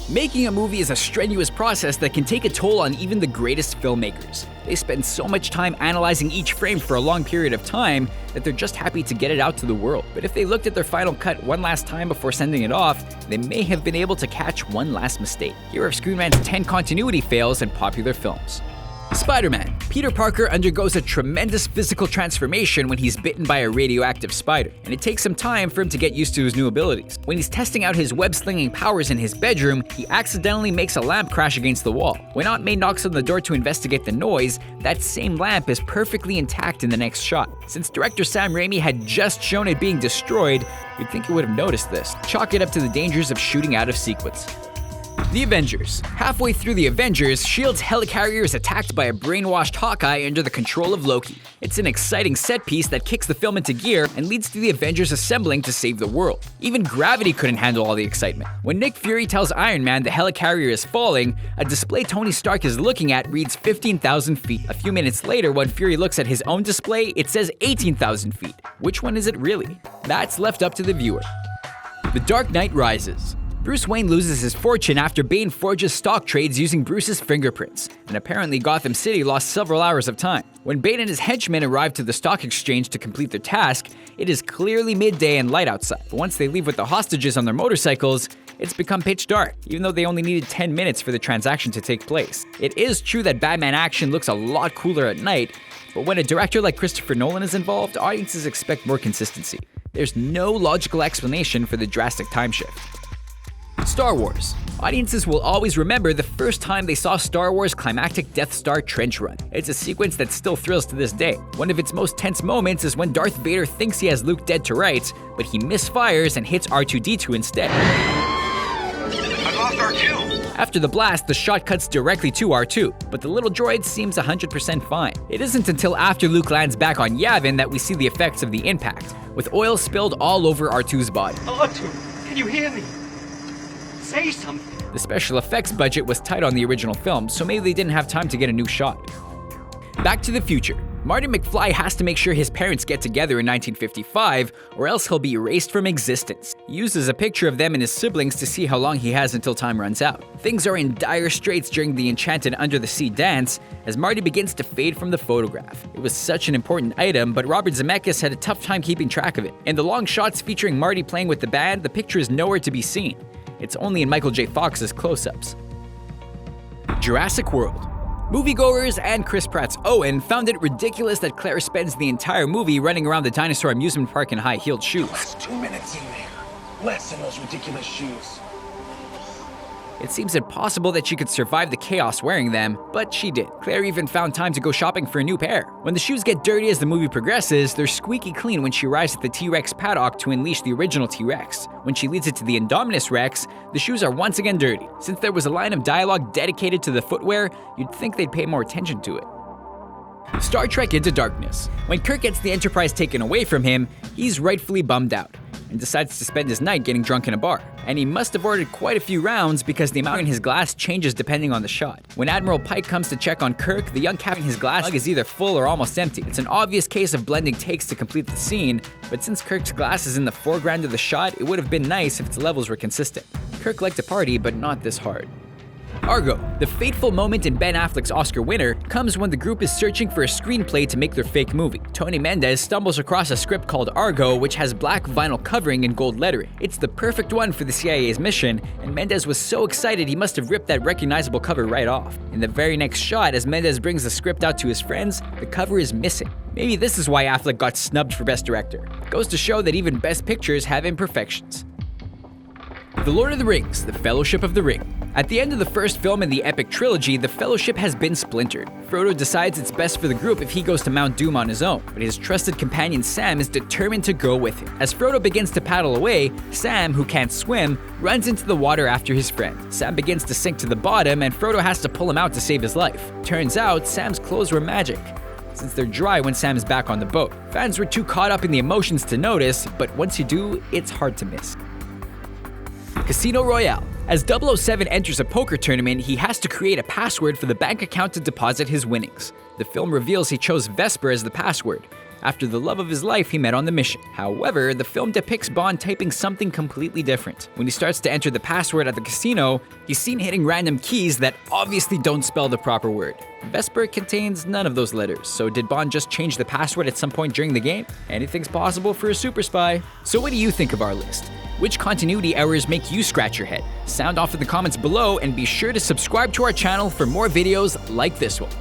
Making a movie is a strenuous process that can take a toll on even the greatest filmmakers. They spend so much time analyzing each frame for a long period of time that they're just happy to get it out to the world. But if they looked at their final cut one last time before sending it off, they may have been able to catch one last mistake. Here are Screen Rant's 10 continuity fails in popular films. Spider-Man. Peter Parker undergoes a tremendous physical transformation when he's bitten by a radioactive spider, and it takes some time for him to get used to his new abilities. When he's testing out his web-slinging powers in his bedroom, he accidentally makes a lamp crash against the wall. When Aunt May knocks on the door to investigate the noise, that same lamp is perfectly intact in the next shot. Since director Sam Raimi had just shown it being destroyed, you'd think he would have noticed this. Chalk it up to the dangers of shooting out of sequence. The Avengers. Halfway through the Avengers, S.H.I.E.L.D.'s helicarrier is attacked by a brainwashed Hawkeye under the control of Loki. It's an exciting set piece that kicks the film into gear and leads to the Avengers assembling to save the world. Even gravity couldn't handle all the excitement. When Nick Fury tells Iron Man the helicarrier is falling, a display Tony Stark is looking at reads 15,000 feet. A few minutes later, when Fury looks at his own display, it says 18,000 feet. Which one is it really? That's left up to the viewer. The Dark Knight Rises. Bruce Wayne loses his fortune after Bane forges stock trades using Bruce's fingerprints, and apparently Gotham City lost several hours of time. When Bane and his henchmen arrive to the stock exchange to complete their task, it is clearly midday and light outside. But once they leave with the hostages on their motorcycles, it's become pitch dark, even though they only needed 10 minutes for the transaction to take place. It is true that Batman action looks a lot cooler at night, but when a director like Christopher Nolan is involved, audiences expect more consistency. There's no logical explanation for the drastic time shift. Star Wars. Audiences will always remember the first time they saw Star Wars' climactic Death Star trench run. It's a sequence that still thrills to this day. One of its most tense moments is when Darth Vader thinks he has Luke dead to rights, but he misfires and hits R2-D2 instead. I lost R2! After the blast, the shot cuts directly to R2, but the little droid seems 100% fine. It isn't until after Luke lands back on Yavin that we see the effects of the impact, with oil spilled all over R2's body. R2, can you hear me? Say something. The special effects budget was tight on the original film, so maybe they didn't have time to get a new shot. Back to the Future. Marty McFly has to make sure his parents get together in 1955, or else he'll be erased from existence. He uses a picture of them and his siblings to see how long he has until time runs out. Things are in dire straits during the enchanted Under the Sea dance, as Marty begins to fade from the photograph. It was such an important item, but Robert Zemeckis had a tough time keeping track of it. In the long shots featuring Marty playing with the band, the picture is nowhere to be seen. It's only in Michael J. Fox's close-ups. Jurassic World. Moviegoers and Chris Pratt's Owen found it ridiculous that Claire spends the entire movie running around the dinosaur amusement park in high-heeled shoes. Last 2 minutes in there. Less in those ridiculous shoes. It seems impossible that she could survive the chaos wearing them, but she did. Claire even found time to go shopping for a new pair. When the shoes get dirty as the movie progresses, they're squeaky clean when she arrives at the T-Rex paddock to unleash the original T-Rex. When she leads it to the Indominus Rex, the shoes are once again dirty. Since there was a line of dialogue dedicated to the footwear, you'd think they'd pay more attention to it. Star Trek Into Darkness. When Kirk gets the Enterprise taken away from him, he's rightfully bummed out and decides to spend his night getting drunk in a bar. And he must have ordered quite a few rounds because the amount in his glass changes depending on the shot. When Admiral Pike comes to check on Kirk, the young captain in his glass is either full or almost empty. It's an obvious case of blending takes to complete the scene, but since Kirk's glass is in the foreground of the shot, it would have been nice if its levels were consistent. Kirk liked to party, but not this hard. Argo. The fateful moment in Ben Affleck's Oscar winner comes when the group is searching for a screenplay to make their fake movie. Tony Mendez stumbles across a script called Argo, which has black vinyl covering and gold lettering. It's the perfect one for the CIA's mission, and Mendez was so excited he must have ripped that recognizable cover right off. In the very next shot, as Mendez brings the script out to his friends, the cover is missing. Maybe this is why Affleck got snubbed for Best Director. Goes to show that even Best Pictures have imperfections. The Lord of the Rings, The Fellowship of the Ring. At the end of the first film in the epic trilogy, the Fellowship has been splintered. Frodo decides it's best for the group if he goes to Mount Doom on his own, but his trusted companion Sam is determined to go with him. As Frodo begins to paddle away, Sam, who can't swim, runs into the water after his friend. Sam begins to sink to the bottom, and Frodo has to pull him out to save his life. Turns out, Sam's clothes were magic, since they're dry when Sam is back on the boat. Fans were too caught up in the emotions to notice, but once you do, it's hard to miss. Casino Royale. As 007 enters a poker tournament, he has to create a password for the bank account to deposit his winnings. The film reveals he chose Vesper as the password. after the love of his life he met on the mission. However, the film depicts Bond typing something completely different. When he starts to enter the password at the casino, he's seen hitting random keys that obviously don't spell the proper word. Vesper contains none of those letters, so did Bond just change the password at some point during the game? Anything's possible for a super spy. So what do you think of our list? Which continuity errors make you scratch your head? Sound off in the comments below, and be sure to subscribe to our channel for more videos like this one.